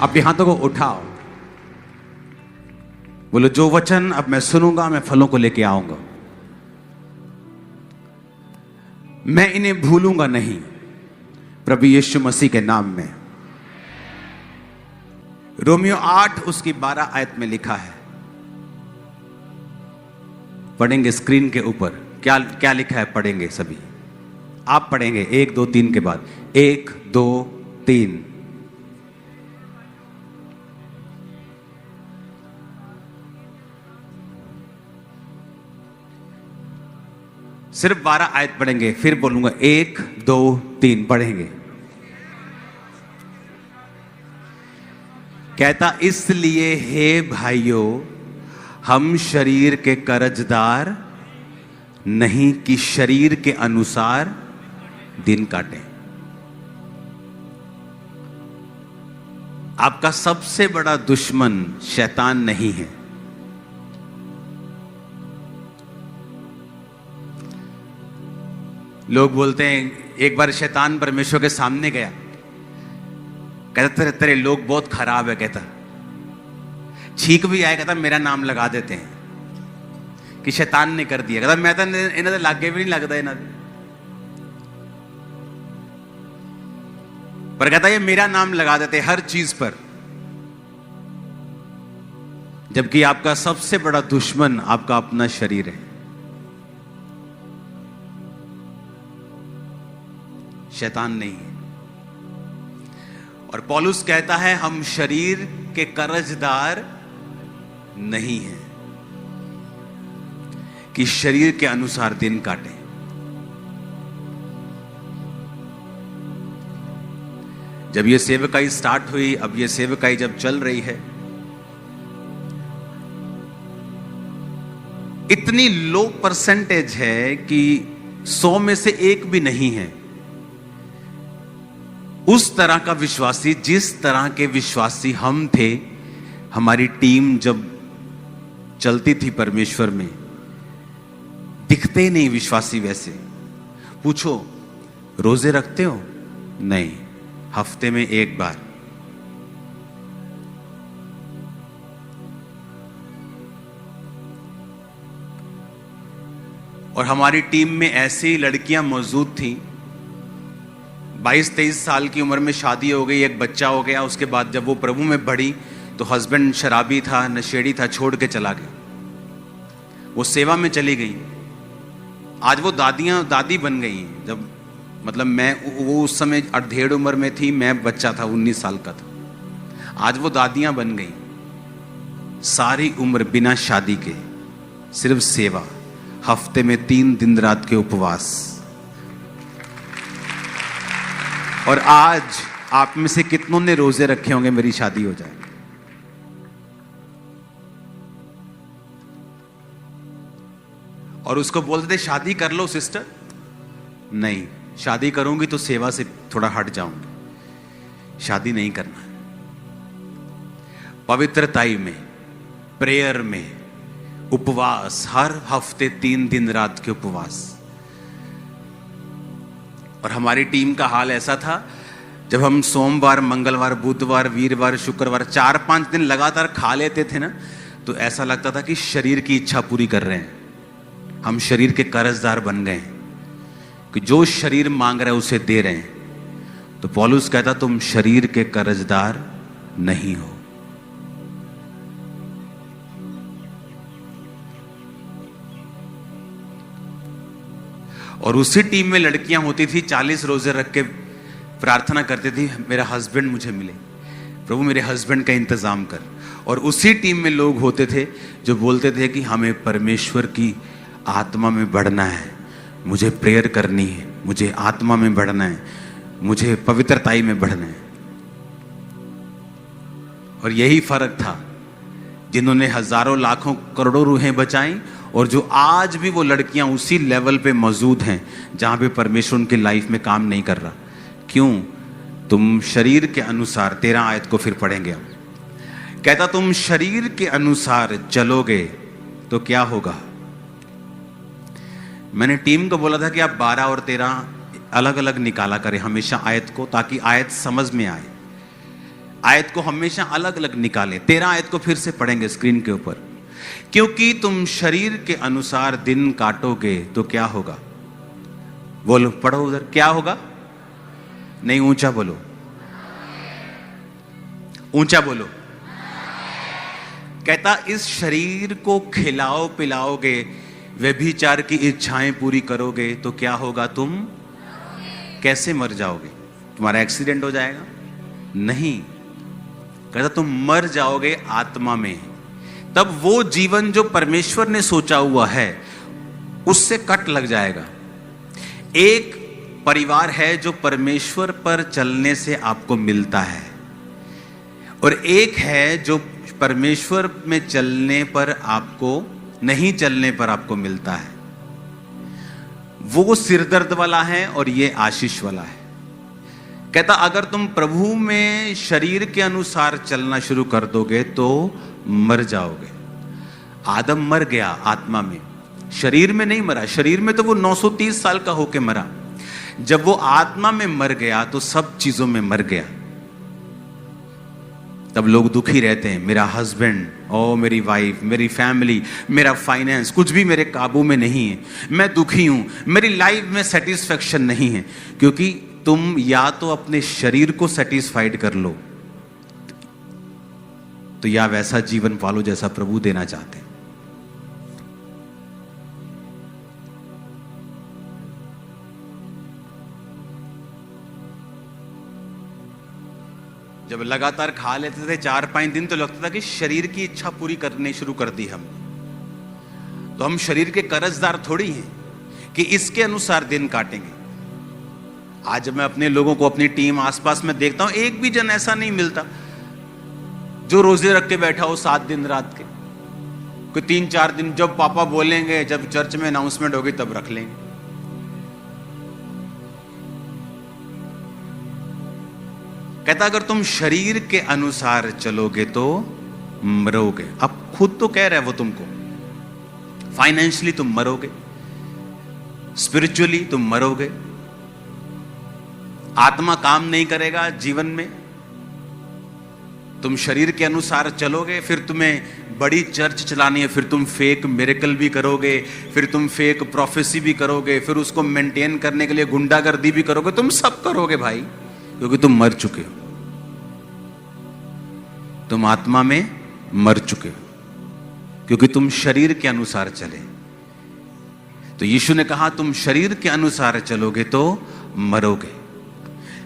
अपने हाथों को उठाओ, बोलो जो वचन अब मैं सुनूंगा मैं फलों को लेके आऊंगा, मैं इन्हें भूलूंगा नहीं, प्रभु यीशु मसीह के नाम में। रोमियो 8 उसकी 12 आयत में लिखा है, पढ़ेंगे स्क्रीन के ऊपर। क्या क्या लिखा है, पढ़ेंगे सभी, आप पढ़ेंगे 1 2 3 के बाद, 1 2 3। सिर्फ 12 आयत पढ़ेंगे, फिर बोलूंगा 1 2 3 पढ़ेंगे। कहता इसलिए हे भाइयों, हम शरीर के कर्जदार नहीं कि शरीर के अनुसार दिन काटें। आपका सबसे बड़ा दुश्मन शैतान नहीं है। लोग बोलते हैं, एक बार शैतान परमेश्वर के सामने गया, कहता तेरे लोग बहुत खराब है, कहता छींक भी आए, कहता मेरा नाम लगा देते हैं कि शैतान ने कर दिया। कहता मैं तो इन्हें लागे भी नहीं लगता इन्हें, पर कहता ये मेरा नाम लगा देते हर चीज पर। जबकि आपका सबसे बड़ा दुश्मन आपका अपना शरीर है, शैतान नहीं है। और पौलुस कहता है हम शरीर के कर्जदार नहीं हैं कि शरीर के अनुसार दिन काटें। जब ये सेवकाई स्टार्ट हुई, अब ये सेवकाई जब चल रही है, इतनी लो परसेंटेज है कि 100 में से 1 भी नहीं है उस तरह का विश्वासी जिस तरह के विश्वासी हम थे। हमारी टीम जब चलती थी परमेश्वर में, दिखते नहीं विश्वासी वैसे। पूछो रोजे रखते हो? नहीं, हफ्ते में 1 बार। और हमारी टीम में ऐसी लड़कियां मौजूद थी, 22-23 साल की उम्र में शादी हो गई, एक बच्चा हो गया। उसके बाद जब वो प्रभु में बढ़ी तो हस्बैंड शराबी था, नशेड़ी था, छोड़ के चला गया, वो सेवा में चली गई। आज वो दादी बन गई। जब मतलब वो उस समय 1.5 उम्र में थी, मैं बच्चा था, 19 साल का था। आज वो दादियां बन गई। सारी उम्र बिना शादी के सिर्फ सेवा, हफ्ते में 3 दिन रात के उपवास। और आज आप में से कितनों ने रोजे रखे होंगे मेरी शादी हो जाए? और उसको बोलते थे शादी कर लो सिस्टर। नहीं, शादी करूंगी तो सेवा से थोड़ा हट जाऊंगी, शादी नहीं करना। पवित्रताई में, प्रेयर में, उपवास, हर हफ्ते 3 दिन रात के उपवास। और हमारी टीम का हाल ऐसा था, जब हम सोमवार, मंगलवार, बुधवार, वीरवार, शुक्रवार 4-5 दिन लगातार खा लेते थे ना, तो ऐसा लगता था कि शरीर की इच्छा पूरी कर रहे हैं। हम शरीर के कर्जदार बन गए कि जो शरीर मांग रहा है उसे दे रहे हैं। तो पौलुस कहता तुम शरीर के कर्जदार नहीं हो। और उसी टीम में लड़कियां होती थी, 40 रोजे रख के प्रार्थना करती थी, मेरा हस्बैंड मुझे मिले, प्रभु मेरे हस्बैंड का इंतजाम कर। और उसी टीम में लोग होते थे जो बोलते थे कि हमें परमेश्वर की आत्मा में बढ़ना है, मुझे प्रेयर करनी है, मुझे आत्मा में बढ़ना है, मुझे पवित्रताई में बढ़ना है। और यही फर्क था, जिन्होंने हजारों लाखों करोड़ों रूहें बचाई और जो आज भी वो लड़कियां उसी लेवल पे मौजूद हैं जहां पे परमेश्वर उनकी लाइफ में काम नहीं कर रहा। क्यों? तुम शरीर के अनुसार, 13 आयत को फिर पढ़ेंगे हम। कहता तुम शरीर के अनुसार चलोगे तो क्या होगा? मैंने टीम को बोला था कि आप 12 और 13 अलग अलग निकाला करें हमेशा आयत को, ताकि आयत समझ में आए। आयत को हमेशा अलग अलग निकालें। 13 आयत को फिर से पढ़ेंगे स्क्रीन के ऊपर। क्योंकि तुम शरीर के अनुसार दिन काटोगे तो क्या होगा? बोलो, पढ़ो उधर, क्या होगा? नहीं, ऊंचा बोलो, ऊंचा बोलो। कहता इस शरीर को खिलाओ पिलाओगे, व्यभिचार की इच्छाएं पूरी करोगे तो क्या होगा? तुम कैसे मर जाओगे? तुम्हारा एक्सीडेंट हो जाएगा? नहीं, कहता तुम मर जाओगे आत्मा में। तब वो जीवन जो परमेश्वर ने सोचा हुआ है उससे कट लग जाएगा। एक परिवार है जो परमेश्वर पर चलने से आपको मिलता है, और एक है जो परमेश्वर में चलने पर आपको, नहीं चलने पर आपको मिलता है। वो सिरदर्द वाला है और ये आशीष वाला है। कहता अगर तुम प्रभु में शरीर के अनुसार चलना शुरू कर दोगे तो मर जाओगे। आदम मर गया आत्मा में, शरीर में नहीं मरा। शरीर में तो वो 930 साल का होके मरा। जब वो आत्मा में मर गया तो सब चीजों में मर गया। तब लोग दुखी रहते हैं, मेरा हस्बैंड, ओ मेरी वाइफ, मेरी फैमिली, मेरा फाइनेंस, कुछ भी मेरे काबू में नहीं है, मैं दुखी हूं, मेरी लाइफ में सेटिस्फेक्शन नहीं है। क्योंकि तुम या तो अपने शरीर को सेटिस्फाइड कर लो, तो या वैसा जीवन पालो जैसा प्रभु देना चाहते हैं। जब लगातार खा लेते थे 4-5 दिन तो लगता था कि शरीर की इच्छा पूरी करनी शुरू कर दी हम, तो हम शरीर के कर्जदार थोड़ी हैं कि इसके अनुसार दिन काटेंगे। आज मैं अपने लोगों को, अपनी टीम आसपास में देखता हूं, एक भी जन ऐसा नहीं मिलता जो रोजे रख के बैठा हो 7 दिन रात के। कोई 3-4 दिन जब पापा बोलेंगे, जब चर्च में अनाउंसमेंट होगी तब रख लेंगे। कहता अगर तुम शरीर के अनुसार चलोगे तो मरोगे। अब खुद तो कह रहा है वो तुमको, फाइनेंशियली तुम मरोगे, स्पिरिचुअली तुम मरोगे, आत्मा काम नहीं करेगा जीवन में। तुम शरीर के अनुसार चलोगे, फिर तुम्हें बड़ी चर्च चलानी है, फिर तुम फेक मिरेकल भी करोगे, फिर तुम फेक प्रोफेसी भी करोगे, फिर उसको मेंटेन करने के लिए गुंडागर्दी भी करोगे। तुम सब करोगे भाई, क्योंकि तुम मर चुके हो, तुम आत्मा में मर चुके हो, क्योंकि तुम शरीर के अनुसार चले। तो यीशु ने कहा तुम शरीर के अनुसार चलोगे तो मरोगे।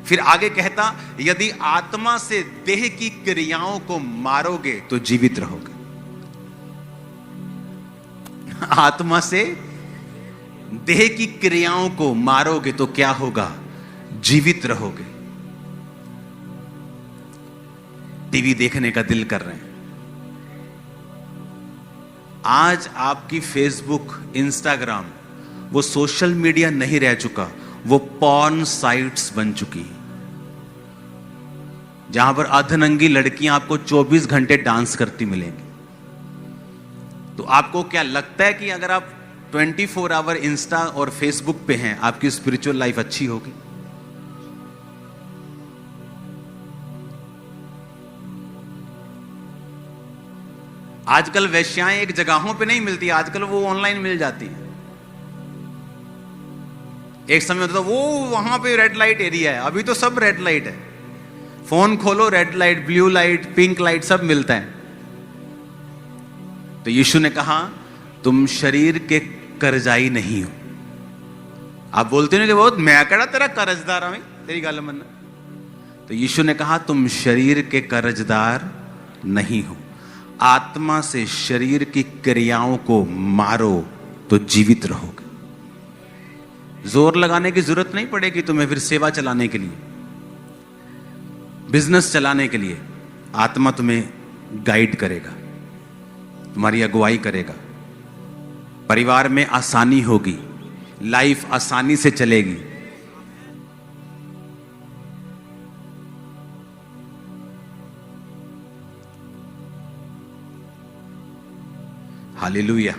फिर आगे कहता यदि आत्मा से देह की क्रियाओं को मारोगे तो जीवित रहोगे। आत्मा से देह की क्रियाओं को मारोगे तो क्या होगा? जीवित रहोगे। टीवी देखने का दिल कर रहे हैं, आज आपकी फेसबुक, इंस्टाग्राम, वो सोशल मीडिया नहीं रह चुका, वो पॉर्न साइट्स बन चुकी, जहां पर अर्धनंगी लड़कियां आपको 24 घंटे डांस करती मिलेंगी। तो आपको क्या लगता है कि अगर आप 24 आवर इंस्टा और फेसबुक पे हैं, आपकी स्पिरिचुअल लाइफ अच्छी होगी? आजकल वेश्याएं एक जगहों पे नहीं मिलती, आजकल वो ऑनलाइन मिल जाती है। एक समय होता था वो वहां पे रेड लाइट एरिया है, अभी तो सब रेड लाइट है। फोन खोलो, red light, blue light, pink light, सब मिलता है। तो यीशु ने कहा तुम शरीर के कर्जाई नहीं हो। आप बोलते हो कि बहुत मैं कड़ा तेरा कर्जदार हूं, तेरी गल मनना। तो यीशु ने कहा तुम शरीर के कर्जदार नहीं हो। आत्मा से शरीर की क्रियाओं को मारो तो जीवित रहोगे। जोर लगाने की जरूरत नहीं पड़ेगी तुम्हें फिर सेवा चलाने के लिए, बिजनेस चलाने के लिए। आत्मा तुम्हें गाइड करेगा, तुम्हारी अगुवाई करेगा, परिवार में आसानी होगी, लाइफ आसानी से चलेगी। हालेलुया।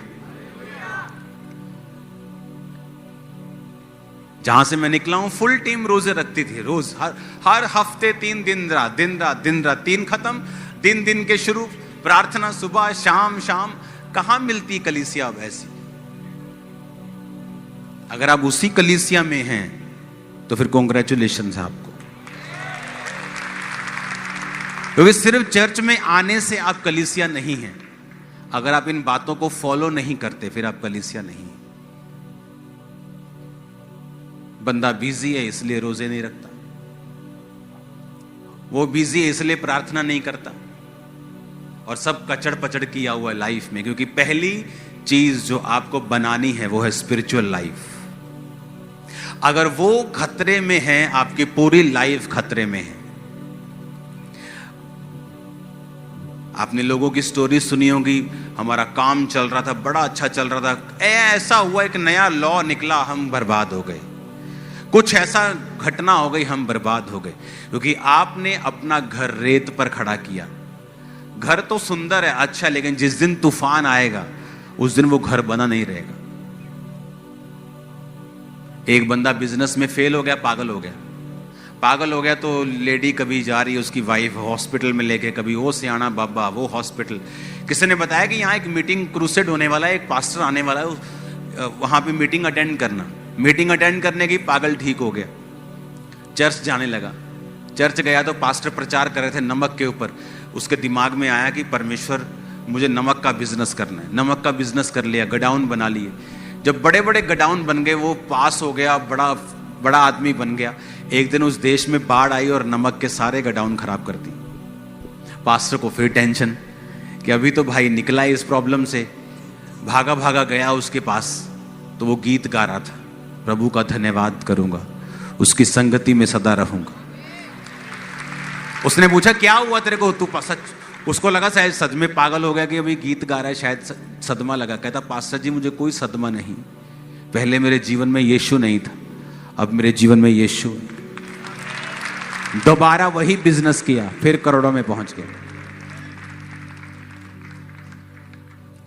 जहां से मैं निकला हूं फुल टीम रोजे रखती थी, रोज हर हफ्ते 3 दिन रात, दिन रात दिन रात, 3 खत्म, दिन दिन के शुरू, प्रार्थना सुबह शाम शाम। कहां मिलती कलीसिया अब ऐसी? अगर आप उसी कलीसिया में हैं तो फिर कॉन्ग्रेचुलेशन है आपको, क्योंकि सिर्फ चर्च में आने से आप कलीसिया नहीं हैं। अगर आप इन बातों को फॉलो नहीं करते फिर आप कलीसिया नहीं हैं। बंदा बिजी है इसलिए रोजे नहीं रखता, वो बिजी है इसलिए प्रार्थना नहीं करता, और सब कचड़ पचड़ किया हुआ है लाइफ में। क्योंकि पहली चीज जो आपको बनानी है वो है स्पिरिचुअल लाइफ। अगर वो खतरे में है, आपकी पूरी लाइफ खतरे में है। आपने लोगों की स्टोरी सुनी होगी, हमारा काम चल रहा था, बड़ा अच्छा चल रहा था, ऐसा हुआ एक नया लॉ निकला, हम बर्बाद हो गए। कुछ ऐसा घटना हो गई, हम बर्बाद हो गए, क्योंकि आपने अपना घर रेत पर खड़ा किया। घर तो सुंदर है, अच्छा, लेकिन जिस दिन तूफान आएगा उस दिन वो घर बना नहीं रहेगा। एक बंदा बिजनेस में फेल हो गया, पागल हो गया तो लेडी कभी जा रही है उसकी वाइफ हॉस्पिटल में लेके, कभी वो सियाना बाबा वो हॉस्पिटल। किसी ने बताया कि यहाँ एक मीटिंग क्रूसेड होने वाला है, एक पास्टर आने वाला है, वहां पे मीटिंग अटेंड करना। मीटिंग अटेंड करने की पागल ठीक हो गया, चर्च जाने लगा। चर्च गया तो पास्टर प्रचार कर रहे थे नमक के ऊपर। उसके दिमाग में आया कि परमेश्वर मुझे नमक का बिजनेस करना है। नमक का बिजनेस कर लिया, गडाउन बना लिए। जब बड़े बड़े गडाउन बन गए, वो पास हो गया, बड़ा बड़ा आदमी बन गया। एक दिन उस देश में बाढ़ आई और नमक के सारे गडाउन खराब कर दी। पास्टर को फिर टेंशन कि अभी तो भाई निकला इस प्रॉब्लम से। भागा भागा गया उसके पास, तो वो गीत गा रहा था, प्रभु का धन्यवाद करूंगा, उसकी संगति में सदा रहूंगा। उसने पूछा क्या हुआ तेरे को, तू सच? उसको लगा शायद सच में पागल हो गया कि अभी गीत गा रहा है, शायद सदमा लगा। कहता पास्टर जी मुझे कोई सदमा नहीं, पहले मेरे जीवन में यीशु नहीं था, अब मेरे जीवन में यीशु है। दोबारा वही बिजनेस किया, फिर करोड़ों में पहुंच गया।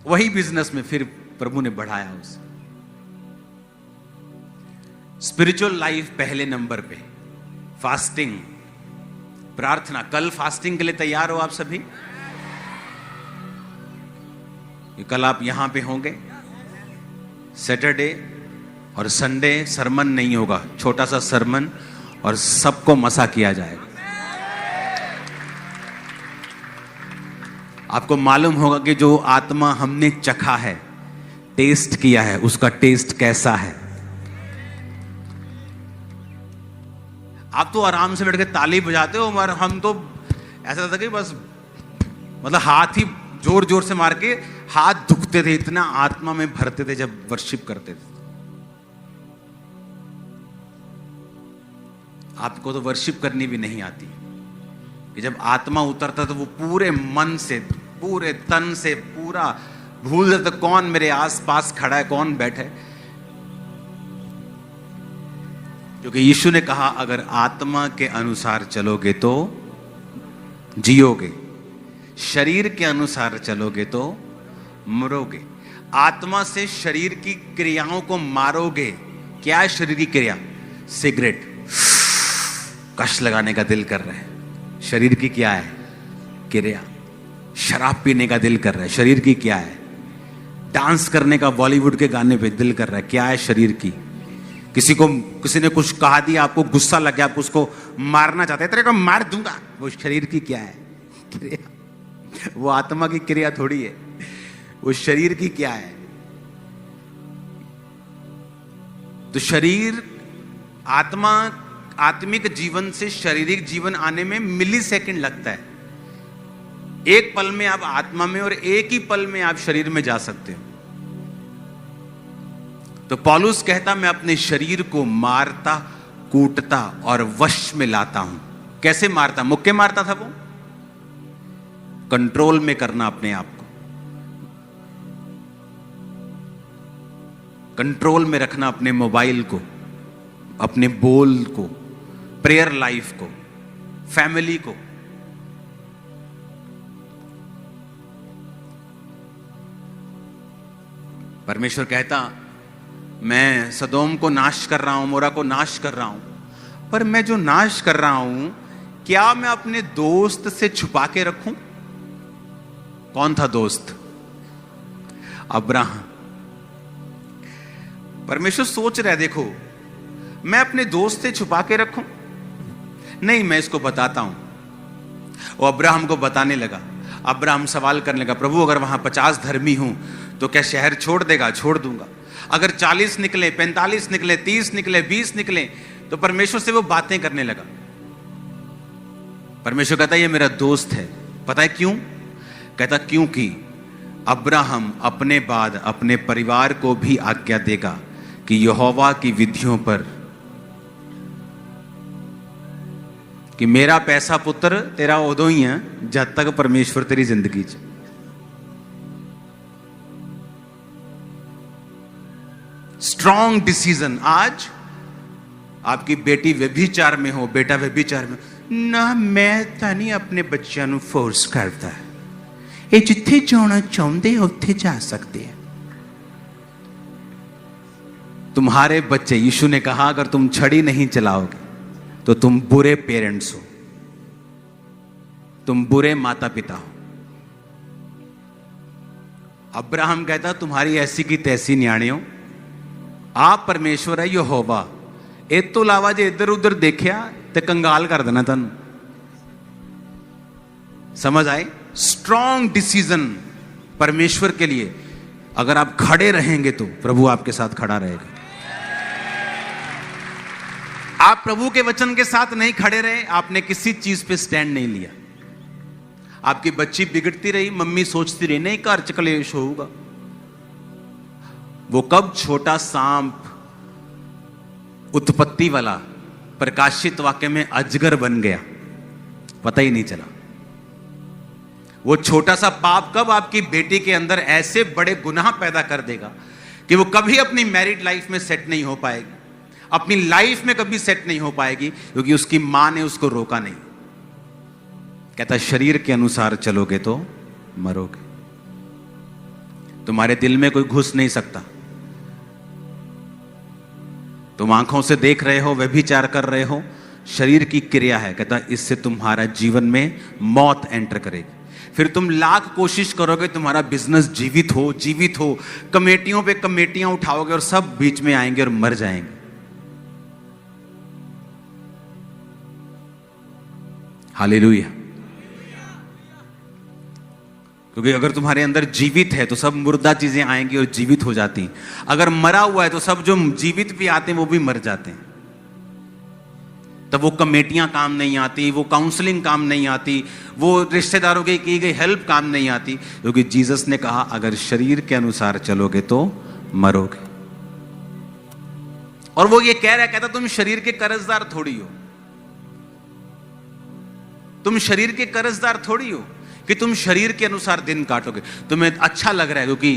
वही बिजनेस में फिर प्रभु ने बढ़ाया उसे। स्पिरिचुअल लाइफ पहले नंबर पे, फास्टिंग, प्रार्थना। कल फास्टिंग के लिए तैयार हो आप सभी? कल आप यहां पे होंगे। सैटरडे और संडे सरमन नहीं होगा, छोटा सा सरमन, और सबको मसा किया जाएगा। आपको मालूम होगा कि जो आत्मा हमने चखा है, टेस्ट किया है, उसका टेस्ट कैसा है। आप तो आराम से बैठ के ताली बजाते हो, और हम तो ऐसा था कि बस मतलब हाथ ही जोर जोर से मार के हाथ दुखते थे, इतना आत्मा में भरते थे जब वर्शिप करते थे। आपको तो वर्शिप करनी भी नहीं आती कि जब आत्मा उतरता तो वो पूरे मन से, पूरे तन से, पूरा भूल जाता कौन मेरे आसपास खड़ा है, कौन बैठा है। क्योंकि यीशु ने कहा अगर आत्मा के अनुसार चलोगे तो जियोगे, शरीर के अनुसार चलोगे तो मरोगे। आत्मा से शरीर की क्रियाओं को मारोगे। क्या है शरीर की क्रिया? सिगरेट, कश लगाने का दिल कर रहा है, शरीर की क्या है क्रिया? शराब पीने का दिल कर रहा है, शरीर की क्या है? डांस करने का बॉलीवुड के गाने पे दिल कर रहा है, क्या है शरीर की? किसी ने कुछ कहा दिया, आपको गुस्सा लग गया, आप उसको मारना चाहते हैं, तेरे को मार दूंगा, वो शरीर की क्या है क्रिया? वो आत्मा की क्रिया थोड़ी है, वो शरीर की क्या है? तो शरीर, आत्मा, आत्मिक जीवन से शारीरिक जीवन आने में मिली सेकंड लगता है। एक पल में आप आत्मा में और एक ही पल में आप शरीर में जा सकते हो। तो पौलुस कहता मैं अपने शरीर को मारता, कूटता और वश में लाता हूं। कैसे मारता? मुक्के मारता था वो। कंट्रोल में करना अपने आप को, कंट्रोल में रखना अपने मोबाइल को, अपने बोल को, प्रेयर लाइफ को, फैमिली को। परमेश्वर कहता मैं सदोम को नाश कर रहा हूं, मोरा को नाश कर रहा हूं, पर मैं जो नाश कर रहा हूं क्या मैं अपने दोस्त से छुपा के रखूं? कौन था दोस्त? अब्राहम। परमेश्वर सोच रहा है, देखो मैं अपने दोस्त से छुपा के रखूं? नहीं, मैं इसको बताता हूं। वो अब्राहम को बताने लगा। अब्राहम सवाल करने लगा, प्रभु अगर वहां 50 धर्मी हूं तो क्या शहर छोड़ देगा? छोड़ दूंगा। अगर 40 निकले, 45 निकले, 30 निकले, 20 निकले, तो परमेश्वर से वो बातें करने लगा। परमेश्वर कहता है ये मेरा दोस्त है। पता है क्यों? कहता क्योंकि अब्राहम अपने बाद अपने परिवार को भी आज्ञा देगा कि यहोवा की विधियों पर, कि मेरा पैसा पुत्र तेरा उदो ही है जब तक परमेश्वर तेरी जिंदगी च। Strong decision. आज आपकी बेटी व्यभिचार में हो, बेटा व्यभिचार में ना, मैं ਤਾਂ नहीं अपने बच्चों ਨੂੰ फोर्स करता है, ये जिथे जाना चाहते उत्थे जा सकते हैं। तुम्हारे बच्चे, यीशु ने कहा अगर तुम छड़ी नहीं चलाओगे तो तुम बुरे पेरेंट्स हो, तुम बुरे माता पिता हो। अब्राहम कहता तुम्हारी ऐसी की तैसी न्याणे हो, आप परमेश्वर है यहोवा। इस तो इलावा जे इधर उधर देखा तो कंगाल कर देना तुम। समझ आए? स्ट्रॉन्ग डिसीजन परमेश्वर के लिए। अगर आप खड़े रहेंगे तो प्रभु आपके साथ खड़ा रहेगा। आप प्रभु के वचन के साथ नहीं खड़े रहे, आपने किसी चीज पे स्टैंड नहीं लिया। आपकी बच्ची बिगड़ती रही, मम्मी सोचती रही नहीं घर च कलेश होगा। वो कब छोटा सांप उत्पत्ति वाला प्रकाशित वाक्य में अजगर बन गया, पता ही नहीं चला। वो छोटा सा पाप कब आपकी बेटी के अंदर ऐसे बड़े गुनाह पैदा कर देगा कि वो कभी अपनी मैरिड लाइफ में सेट नहीं हो पाएगी, अपनी लाइफ में कभी सेट नहीं हो पाएगी, क्योंकि उसकी मां ने उसको रोका नहीं। कहता शरीर के अनुसार चलोगे तो मरोगे। तुम्हारे दिल में कोई घुस नहीं सकता। तुम आंखों से देख रहे हो, व्यभिचार कर रहे हो, शरीर की क्रिया है। कहता इससे तुम्हारा जीवन में मौत एंटर करेगी। फिर तुम लाख कोशिश करोगे तुम्हारा बिजनेस जीवित हो, कमेटियों पे कमेटियां उठाओगे और सब बीच में आएंगे और मर जाएंगे। हालेलुया। क्योंकि अगर तुम्हारे अंदर जीवित है तो सब मुर्दा चीजें आएंगी और जीवित हो जाती हैं। अगर मरा हुआ है तो सब जो जीवित भी आते हैं वो भी मर जाते हैं। तब वो कमेटियां काम नहीं आती, वो काउंसलिंग काम नहीं आती, वो रिश्तेदारों की गई हेल्प काम नहीं आती, क्योंकि जीसस ने कहा अगर शरीर के अनुसार चलोगे तो मरोगे। और वो ये कह रहा है, कहता तुम शरीर के कर्जदार थोड़ी हो, तुम शरीर के कर्जदार थोड़ी हो कि तुम शरीर के अनुसार दिन काटोगे। तुम्हें अच्छा लग रहा है क्योंकि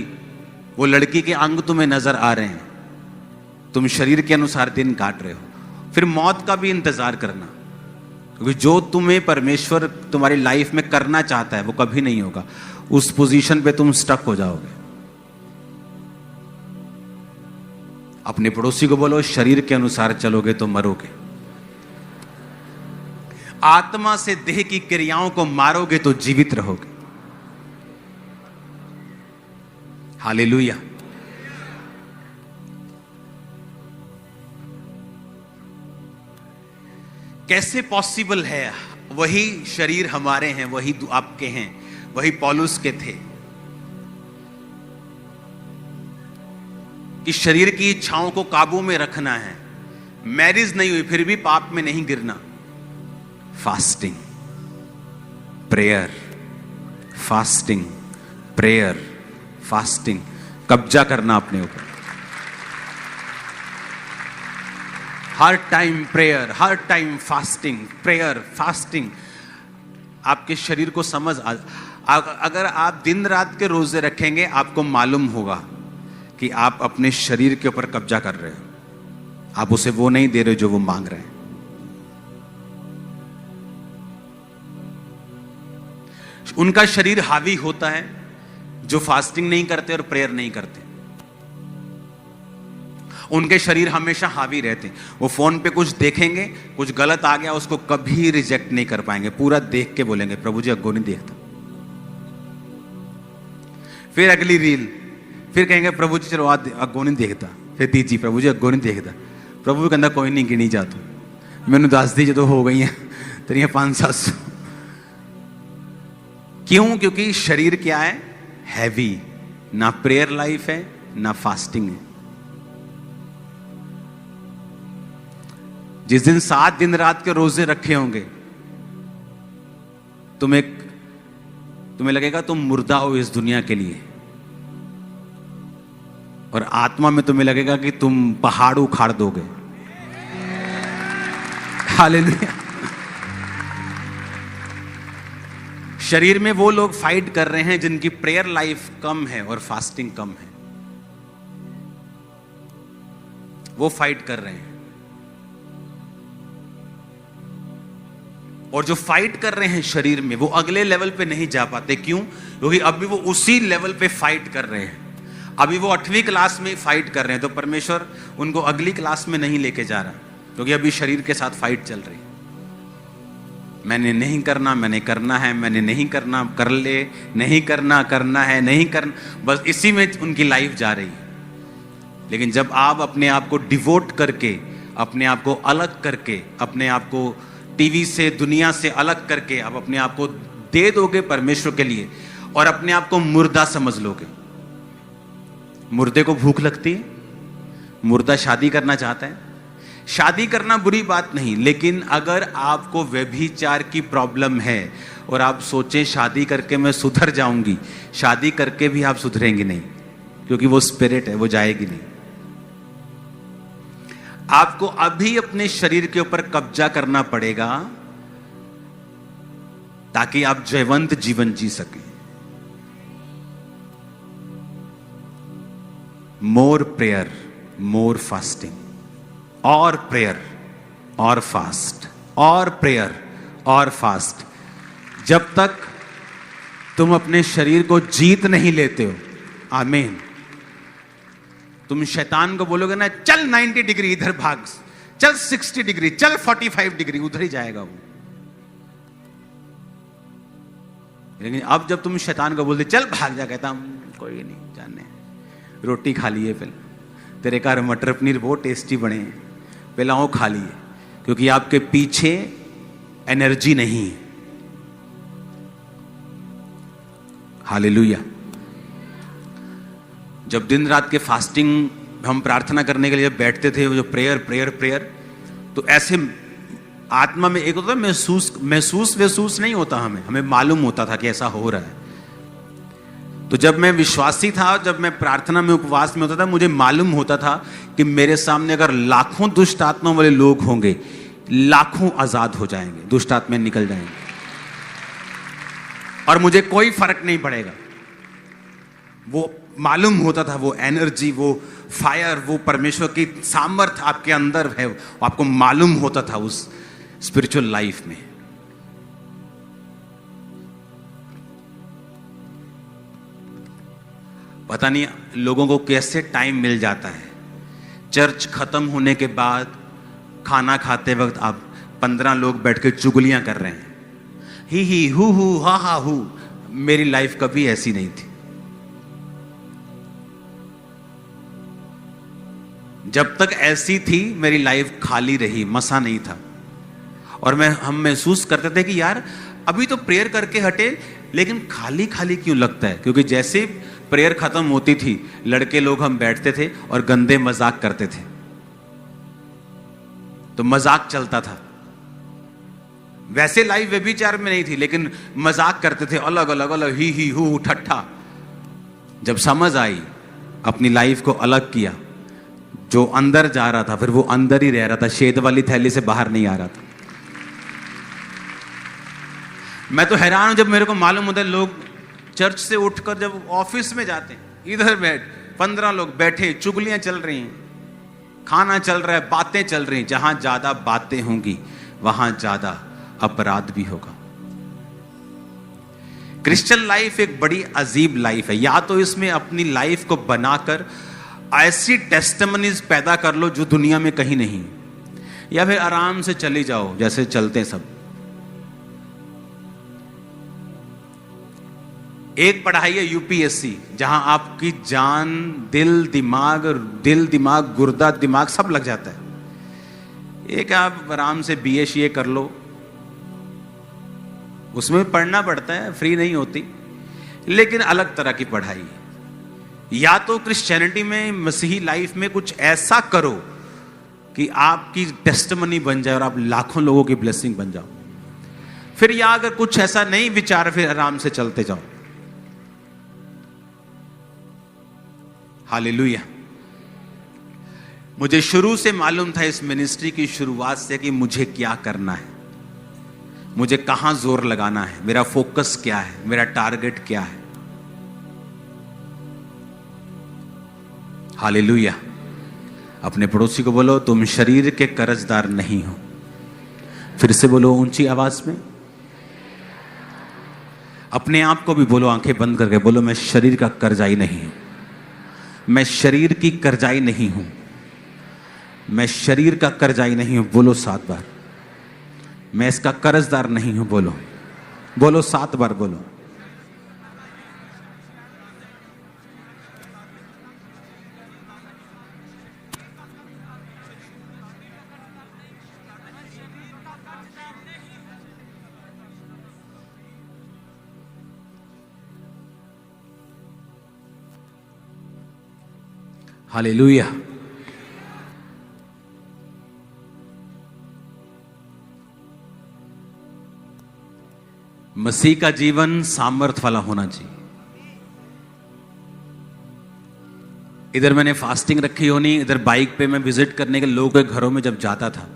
वो लड़की के अंग तुम्हें नजर आ रहे हैं, तुम शरीर के अनुसार दिन काट रहे हो। फिर मौत का भी इंतजार करना, क्योंकि जो तुम्हें परमेश्वर तुम्हारी लाइफ में करना चाहता है वो कभी नहीं होगा। उस पोजीशन पे तुम स्टक हो जाओगे। अपने पड़ोसी को बोलो शरीर के अनुसार चलोगे तो मरोगे, आत्मा से देह की क्रियाओं को मारोगे तो जीवित रहोगे। हालेलुया। कैसे पॉसिबल है? वही शरीर हमारे हैं, वही आपके हैं, वही पौलुस के थे कि शरीर की इच्छाओं को काबू में रखना है। मैरिज नहीं हुई फिर भी पाप में नहीं गिरना। Fasting, prayer, fasting, prayer, fasting, कब्जा करना अपने ऊपर। हर टाइम प्रेयर, हर टाइम फास्टिंग, प्रेयर, फास्टिंग। आपके शरीर को समझ अगर आप दिन रात के रोजे रखेंगे आपको मालूम होगा कि आप अपने शरीर के ऊपर कब्जा कर रहे हो। आप उसे वो नहीं दे रहे जो वो मांग रहे हैं। उनका शरीर हावी होता है जो फास्टिंग नहीं करते और प्रेयर नहीं करते। उनके शरीर हमेशा हावी रहते हैं। वो फोन पे कुछ देखेंगे, कुछ गलत आ गया, उसको कभी रिजेक्ट नहीं कर पाएंगे, पूरा देख के बोलेंगे प्रभु जी अग्गो नहीं देखता। फिर अगली रील, फिर कहेंगे प्रभु जी चलो आज अग्गो नहीं देखता। फिर तीजी, प्रभु जी अग्गो नहीं देखता। प्रभु कहता कोई नहीं गिनी जा तू, मैंने 10 दी जो हो गई हैं तेरिया 500-700। क्यों? क्योंकि शरीर क्या है? हैवी। ना प्रेयर लाइफ है ना फास्टिंग है। जिस दिन 7 दिन रात के रोजे रखे होंगे, तुम्हें लगेगा तुम मुर्दा हो इस दुनिया के लिए, और आत्मा में तुम्हें लगेगा कि तुम पहाड़ उखाड़ दोगे। हालेलुया। शरीर में वो लोग फाइट कर रहे हैं जिनकी प्रेयर लाइफ कम है और फास्टिंग कम है, वो फाइट कर रहे हैं। और जो फाइट कर रहे हैं शरीर में, वो अगले लेवल पे नहीं जा पाते। क्यों? क्योंकि अभी वो उसी लेवल पे फाइट कर रहे हैं। अभी वो 8वीं क्लास में फाइट कर रहे हैं, तो परमेश्वर उनको अगली क्लास में नहीं लेके जा रहा, क्योंकि अभी शरीर के साथ फाइट चल रही है। मैंने नहीं करना, मैंने करना है, मैंने नहीं करना, कर ले, नहीं करना, करना है, नहीं करना, बस इसी में उनकी लाइफ जा रही है। लेकिन जब आप अपने आप को डिवोट करके, अपने आप को अलग करके, अपने आप को टीवी से, दुनिया से अलग करके आप अपने आप को दे दोगे परमेश्वर के लिए, और अपने आप को मुर्दा समझ लोगे। मुर्दे को भूख लगती है, मुर्दा शादी करना चाहता है। शादी करना बुरी बात नहीं, लेकिन अगर आपको व्यभिचार की प्रॉब्लम है और आप सोचें शादी करके मैं सुधर जाऊंगी, शादी करके भी आप सुधरेंगे नहीं, क्योंकि वो स्पिरिट है, वो जाएगी नहीं। आपको अभी अपने शरीर के ऊपर कब्जा करना पड़ेगा ताकि आप जयवंत जीवन जी सकें। मोर प्रेयर, मोर फास्टिंग, और प्रेयर और फास्ट, और प्रेयर और फास्ट। जब तक तुम अपने शरीर को जीत नहीं लेते हो, आमीन, तुम शैतान को बोलोगे ना चल 90 डिग्री इधर भाग, चल 60 डिग्री, चल 45 डिग्री, उधर ही जाएगा वो। लेकिन अब जब तुम शैतान को बोलते चल भाग जा, कहता कोई नहीं, जाने रोटी खा लिए, पहले तेरे घर मटर पनीर बहुत टेस्टी बने हैं, पहले वो खा लिए, क्योंकि आपके पीछे एनर्जी नहीं है। हालेलुया। जब दिन रात के फास्टिंग हम प्रार्थना करने के लिए जब बैठते थे, वो जो प्रेयर प्रेयर प्रेयर, तो ऐसे आत्मा में एक होता है महसूस नहीं होता, हमें मालूम होता था कि ऐसा हो रहा है। तो जब मैं विश्वासी था, जब मैं प्रार्थना में उपवास में होता था, मुझे मालूम होता था कि मेरे सामने अगर लाखों दुष्ट आत्माओं वाले लोग होंगे, लाखों आजाद हो जाएंगे, दुष्ट आत्माएं निकल जाएंगे, और मुझे कोई फर्क नहीं पड़ेगा। वो मालूम होता था, वो एनर्जी, वो फायर, वो परमेश्वर की सामर्थ आपके अंदर है, वो आपको मालूम होता था उस स्पिरिचुअल लाइफ में। पता नहीं लोगों को कैसे टाइम मिल जाता है। चर्च खत्म होने के बाद खाना खाते वक्त आप 15 लोग बैठ के चुगलियां कर रहे हैं, ही हु हा हा हु। मेरी लाइफ कभी ऐसी नहीं थी। जब तक ऐसी थी मेरी लाइफ खाली रही, मसा नहीं था। और हम महसूस करते थे कि यार अभी तो प्रेयर करके हटे, लेकिन खाली खाली क्यों लगता है? क्योंकि जैसे प्रेयर खत्म होती थी, लड़के लोग हम बैठते थे और गंदे मजाक करते थे। तो मजाक चलता था, वैसे लाइफ व्यभिचार में नहीं थी, लेकिन मजाक करते थे, अलग अलग अलग, ही हु ठट्ठा। जब समझ आई, अपनी लाइफ को अलग किया, जो अंदर जा रहा था फिर वो अंदर ही रह रहा था, शेद वाली थैली से बाहर नहीं आ रहा था। मैं तो हैरान हूं जब मेरे को मालूम होता है लोग चर्च से उठकर जब ऑफिस में जाते हैं, इधर बैठ 15 लोग बैठे, चुगलियां चल रही हैं, खाना चल रहा है, बातें चल रही हैं। जहां ज्यादा बातें होंगी वहां ज्यादा अपराध भी होगा। क्रिश्चियन लाइफ एक बड़ी अजीब लाइफ है। या तो इसमें अपनी लाइफ को बनाकर ऐसी टेस्टिमनीज पैदा कर लो जो दुनिया में कहीं नहीं, या फिर आराम से चली जाओ जैसे चलते हैं सब। एक पढ़ाई है यूपीएससी, जहां आपकी जान, दिल दिमाग, गुर्दा दिमाग सब लग जाता है। एक आप आराम से बीए कर लो, उसमें पढ़ना पड़ता है, फ्री नहीं होती, लेकिन अलग तरह की पढ़ाई है। या तो क्रिश्चियनिटी में, मसीही लाइफ में कुछ ऐसा करो कि आपकी टेस्टिमनी बन जाए और आप लाखों लोगों की ब्लेसिंग बन जाओ। फिर या अगर कुछ ऐसा नहीं विचार, फिर आराम से चलते जाओ। हालेलुया। मुझे शुरू से मालूम था इस मिनिस्ट्री की शुरुआत से कि मुझे क्या करना है, मुझे कहां जोर लगाना है, मेरा फोकस क्या है, मेरा टारगेट क्या है। हालेलुया। अपने पड़ोसी को बोलो, तुम शरीर के कर्जदार नहीं हो। फिर से बोलो ऊंची आवाज में। अपने आप को भी बोलो, आंखें बंद करके बोलो, मैं शरीर का कर्जाई नहीं हूं, मैं शरीर की कर्जाई नहीं हूं, मैं शरीर का कर्जाई नहीं हूं। बोलो 7 बार। मैं इसका कर्जदार नहीं हूं। बोलो बोलो 7 बार बोलो। हालेलुया। मसीह का जीवन सामर्थ वाला होना चाहिए। इधर मैंने फास्टिंग रखी होनी, इधर बाइक पे मैं विजिट करने के लोगों के घरों में जब जाता था,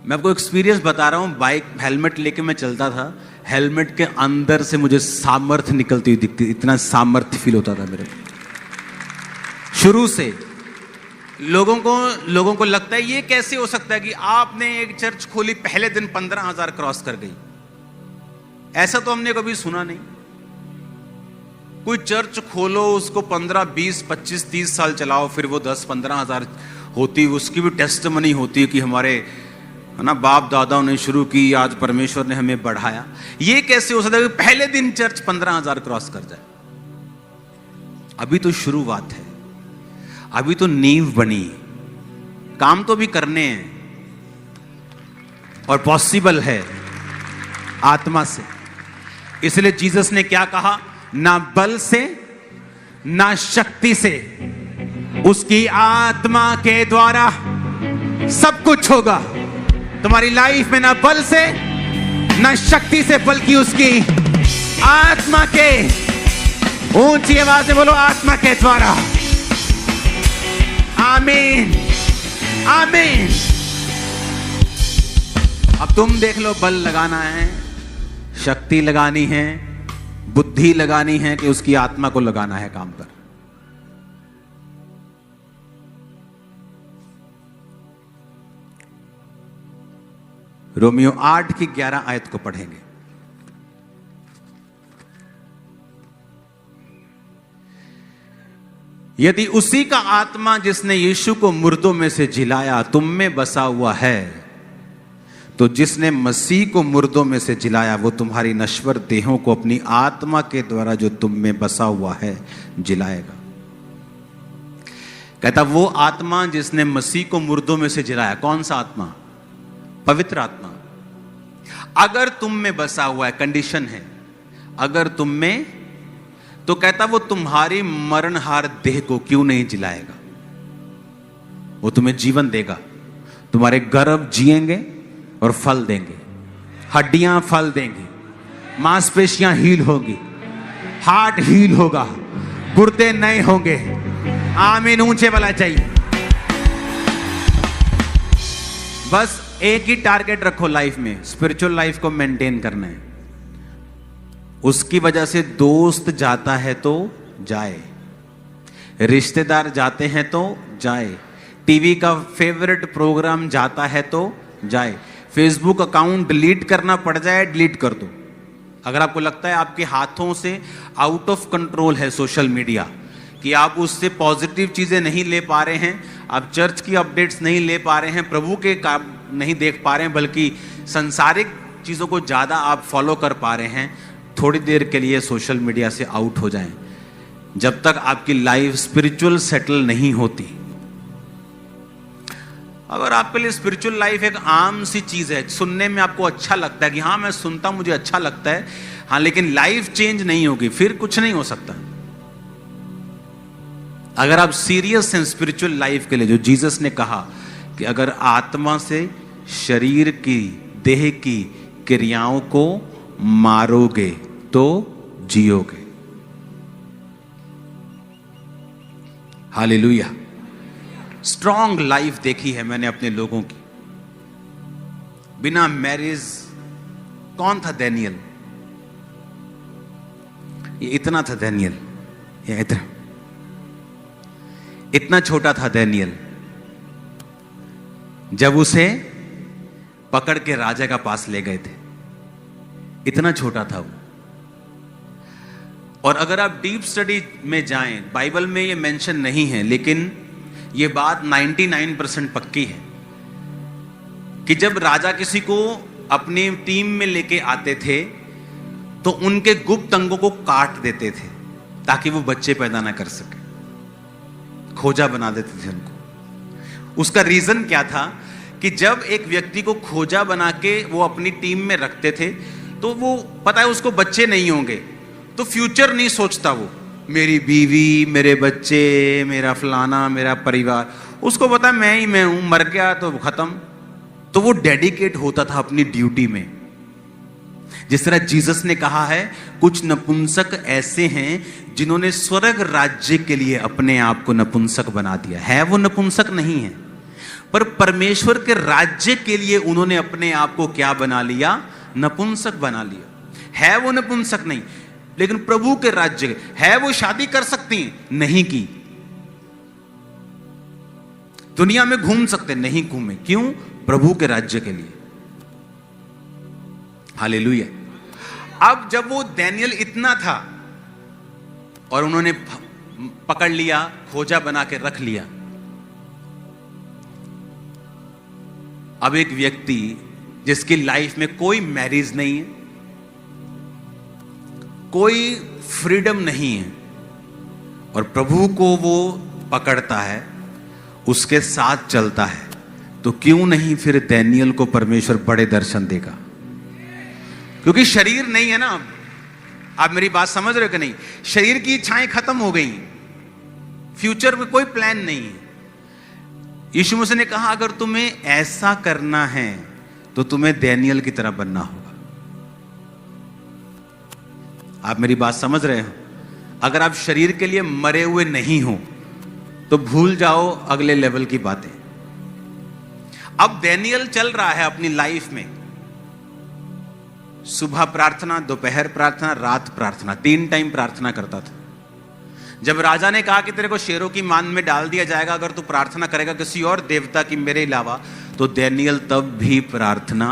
मैं आपको एक्सपीरियंस बता रहा हूं, बाइक हेलमेट लेके मैं चलता था, हेलमेट के अंदर से मुझे सामर्थ निकलती हुई दिखती, इतना सामर्थ फील होता था मेरे को। शुरू से लोगों को लगता है ये कैसे हो सकता है कि आपने एक चर्च खोली, पहले दिन 15,000 क्रॉस कर गई। ऐसा तो हमने कभी सुना नहीं। कोई चर्च खोलो, उसको 15, 20, 25, 30 साल चलाओ, फिर वो 10-15,000 होती, उसकी भी टेस्टिमनी होती है कि हमारे बाप दादाओं ने शुरू की, आज परमेश्वर ने हमें बढ़ाया। ये कैसे हो सकता है कि पहले दिन चर्च 15,000 क्रॉस कर जाए? अभी तो शुरुआत है, अभी तो नींव बनी, काम तो भी करने हैं और पॉसिबल है आत्मा से। इसलिए जीसस ने क्या कहा? ना बल से ना शक्ति से, उसकी आत्मा के द्वारा सब कुछ होगा तुम्हारी लाइफ में। ना बल से ना शक्ति से, बल्कि उसकी आत्मा के। ऊंची आवाज से बोलो, आत्मा के द्वारा। आमीन आमीन। अब तुम देख लो, बल लगाना है, शक्ति लगानी है, बुद्धि लगानी है, कि उसकी आत्मा को लगाना है काम पर। रोमियो 8 की 11 आयत को पढ़ेंगे। यदि उसी का आत्मा जिसने यीशु को मुर्दों में से जिलाया तुम में बसा हुआ है, तो जिसने मसीह को मुर्दों में से जिलाया वो तुम्हारी नश्वर देहों को अपनी आत्मा के द्वारा जो तुम में बसा हुआ है जिलाएगा। कहता वो आत्मा जिसने मसीह को मुर्दों में से जिलाया, कौन सा आत्मा? पवित्र आत्मा। अगर तुम में बसा हुआ है, कंडीशन है, अगर तुम में, तो कहता वो तुम्हारी मरणहार देह को क्यों नहीं जिलाएगा? वो तुम्हें जीवन देगा, तुम्हारे गर्भ जिएंगे और फल देंगे, हड्डियां फल देंगी, मांसपेशियां हील होगी, हार्ट हील होगा, गुर्दे नए होंगे। आमीन। ऊंचे वाला चाहिए। बस एक ही टारगेट रखो लाइफ में, स्पिरिचुअल लाइफ को मेंटेन करना है। उसकी वजह से दोस्त जाता है तो जाए, रिश्तेदार जाते हैं तो जाए, टीवी का फेवरेट प्रोग्राम जाता है तो जाए, फेसबुक अकाउंट डिलीट करना पड़ जाए, डिलीट कर दो। अगर आपको लगता है आपके हाथों से आउट ऑफ कंट्रोल है सोशल मीडिया, कि आप उससे पॉजिटिव चीज़ें नहीं ले पा रहे हैं, आप चर्च की अपडेट्स नहीं ले पा रहे हैं, प्रभु के काम नहीं देख पा रहे हैं, बल्कि संसारिक चीज़ों को ज़्यादा आप फॉलो कर पा रहे हैं, थोड़ी देर के लिए सोशल मीडिया से आउट हो जाएं। जब तक आपकी लाइफ स्पिरिचुअल सेटल नहीं होती। अगर आपके लिए स्पिरिचुअल लाइफ एक आम सी चीज़ है, सुनने में आपको अच्छा लगता है कि हाँ मैं सुनता, मुझे अच्छा लगता है, हाँ, लेकिन लाइफ चेंज नहीं होगी, फिर कुछ नहीं हो सकता। अगर आप सीरियस हैं स्पिरिचुअल लाइफ के लिए, जो जीसस ने कहा कि अगर आत्मा से शरीर की, देह की क्रियाओं को मारोगे तो जियोगे। हालेलुया। स्ट्रॉन्ग लाइफ देखी है मैंने अपने लोगों की, बिना मैरिज। कौन था दानियल? ये इतना था दानियल, ये इतना छोटा था दानियल। जब उसे पकड़ के राजा का पास ले गए थे, इतना छोटा था वो। और अगर आप डीप स्टडी में जाएं, बाइबल में ये मेंशन नहीं है, लेकिन ये बात 99% पक्की है कि जब राजा किसी को अपनी टीम में लेके आते थे तो उनके गुप्त अंगों को काट देते थे ताकि वो बच्चे पैदा ना कर सके, खोजा बना देते थे उनको। उसका रीजन क्या था कि जब एक व्यक्ति को खोजा बना के वो अपनी टीम में रखते थे तो वो पता है उसको बच्चे नहीं होंगे, तो फ्यूचर नहीं सोचता वो, मेरी बीवी, मेरे बच्चे, मेरा फलाना, मेरा परिवार, उसको पता मैं हूं, मर गया तो खत्म। तो वो डेडिकेट होता था अपनी ड्यूटी में। जिस तरह जीसस ने कहा है, कुछ नपुंसक ऐसे हैं जिन्होंने स्वर्ग राज्य के लिए अपने आप को नपुंसक बना दिया है। वो नपुंसक नहीं है, पर परमेश्वर के राज्य के लिए उन्होंने अपने आप को क्या बना लिया? नपुंसक बना लिया। है वो नपुंसक नहीं, लेकिन प्रभु के राज्य है। वो शादी कर सकती हैं, नहीं की। दुनिया में घूम सकते, नहीं घूमे। क्यों? प्रभु के राज्य के लिए। हालेलुया। अब जब वो दानियल इतना था और उन्होंने पकड़ लिया, खोजा बना के रख लिया, अब एक व्यक्ति जिसकी लाइफ में कोई मैरिज नहीं है, कोई फ्रीडम नहीं है, और प्रभु को वो पकड़ता है, उसके साथ चलता है, तो क्यों नहीं फिर दानियल को परमेश्वर बड़े दर्शन देगा? क्योंकि शरीर नहीं है ना। आप मेरी बात समझ रहे हो कि नहीं? शरीर की इच्छाएं खत्म हो गई, फ्यूचर में कोई प्लान नहीं है। यीशु मसीह ने कहा अगर तुम्हें ऐसा करना है तो तुम्हें दानियल की तरह बनना होगा। आप मेरी बात समझ रहे हो? अगर आप शरीर के लिए मरे हुए नहीं हो तो भूल जाओ अगले लेवल की बातें। अब दानियल चल रहा है अपनी लाइफ में, सुबह प्रार्थना, दोपहर प्रार्थना, रात प्रार्थना, 3 टाइम प्रार्थना करता था। जब राजा ने कहा कि तेरे को शेरों की मान में डाल दिया जाएगा अगर तू प्रार्थना करेगा किसी और देवता की मेरे अलावा, तो दानियल तब भी प्रार्थना,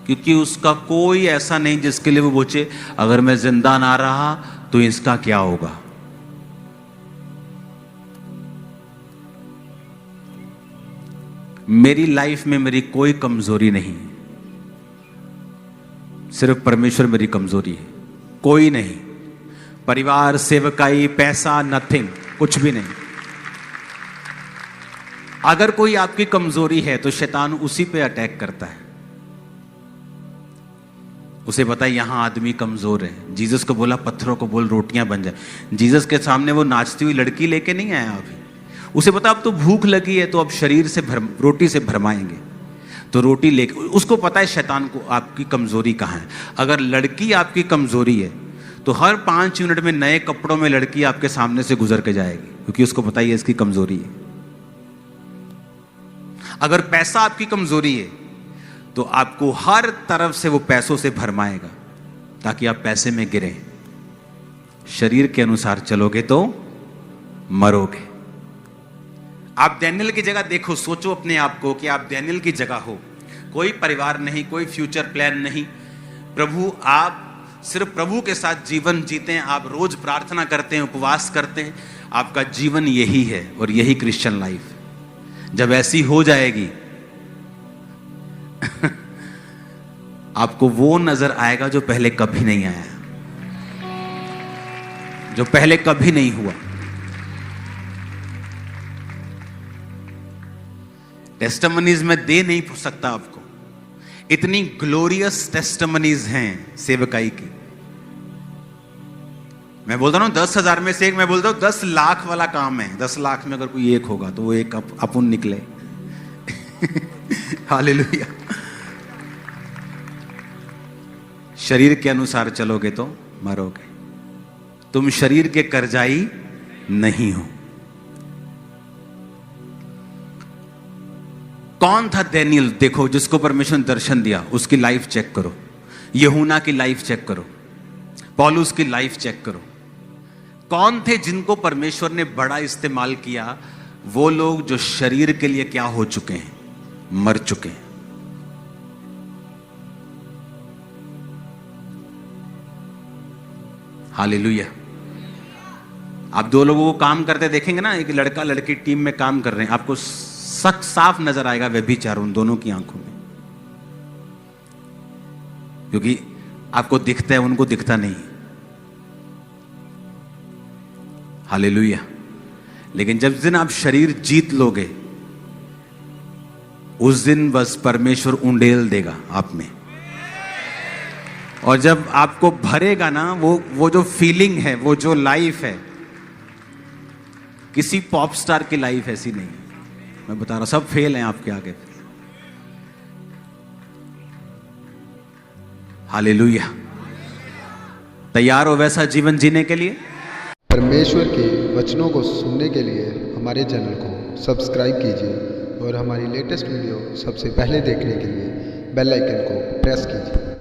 क्योंकि उसका कोई ऐसा नहीं जिसके लिए वो पूछे अगर मैं जिंदा ना रहा तो इसका क्या होगा। मेरी लाइफ में मेरी कोई कमजोरी नहीं है, सिर्फ परमेश्वर मेरी कमजोरी है, कोई नहीं। परिवार, सेवकाई, पैसा, नथिंग, कुछ भी नहीं। अगर कोई आपकी कमजोरी है तो शैतान उसी पे अटैक करता है। उसे पता है यहां आदमी कमजोर है। जीसस को बोला पत्थरों को बोल रोटियां बन जाए। जीसस के सामने वो नाचती हुई लड़की लेके नहीं आया अभी। उसे पता अब तो भूख लगी है तो अब शरीर से रोटी से भरमाएंगे, तो रोटी लेके, उसको पता है शैतान को आपकी कमजोरी कहां है। अगर लड़की आपकी कमजोरी है तो हर 5 मिनट में नए कपड़ों में लड़की आपके सामने से गुजर के जाएगी, क्योंकि उसको पता ही है इसकी कमजोरी है। अगर पैसा आपकी कमजोरी है तो आपको हर तरफ से वो पैसों से भरमाएगा ताकि आप पैसे में गिरे। शरीर के अनुसार चलोगे तो मरोगे। आप दानियल की जगह देखो, सोचो अपने आप को कि आप दानियल की जगह हो। कोई परिवार नहीं, कोई फ्यूचर प्लान नहीं। प्रभु, आप सिर्फ प्रभु के साथ जीवन जीते हैं। आप रोज प्रार्थना करते हैं, उपवास करते हैं, आपका जीवन यही है और यही क्रिश्चियन लाइफ। जब ऐसी हो जाएगी आपको वो नजर आएगा जो पहले कभी नहीं आया, जो पहले कभी नहीं हुआ। टेस्टिमनीज में दे नहीं सकता आपको, इतनी ग्लोरियस टेस्टिमनीज हैं सेवकाई की। मैं बोलता हूं 10,000 में से एक, मैं बोलता हूं 10 लाख वाला काम है। 10 लाख में अगर कोई एक होगा तो वो एक अपन निकले। हालेलुया। शरीर के अनुसार चलोगे तो मरोगे, तुम शरीर के कर्जाई नहीं हो। कौन था दानियेल? देखो, जिसको परमेश्वर ने दर्शन दिया उसकी लाइफ चेक करो, यूहन्ना की लाइफ चेक करो, पौलुस की लाइफ चेक करो। कौन थे जिनको परमेश्वर ने बड़ा इस्तेमाल किया? वो लोग जो शरीर के लिए क्या हो चुके हैं, मर चुके हैं। हालेलुया। आप दो लोगों को काम करते देखेंगे ना, एक लड़का लड़की टीम में काम कर रहे हैं, आपको साफ नजर आएगा व्यभिचार उन दोनों की आंखों में, क्योंकि आपको दिखता है, उनको दिखता नहीं। हालेलुया। लेकिन जब दिन आप शरीर जीत लोगे, उस दिन बस परमेश्वर उंडेल देगा आप में। और जब आपको भरेगा ना, वो जो फीलिंग है, वो जो लाइफ है, किसी पॉप स्टार की लाइफ ऐसी नहीं है। मैं बता रहा हूं, सब फेल हैं आपके आगे। हालेलुया। तैयार हो वैसा जीवन जीने के लिए? परमेश्वर के वचनों को सुनने के लिए हमारे चैनल को सब्सक्राइब कीजिए और हमारी लेटेस्ट वीडियो सबसे पहले देखने के लिए बेल आइकन को प्रेस कीजिए।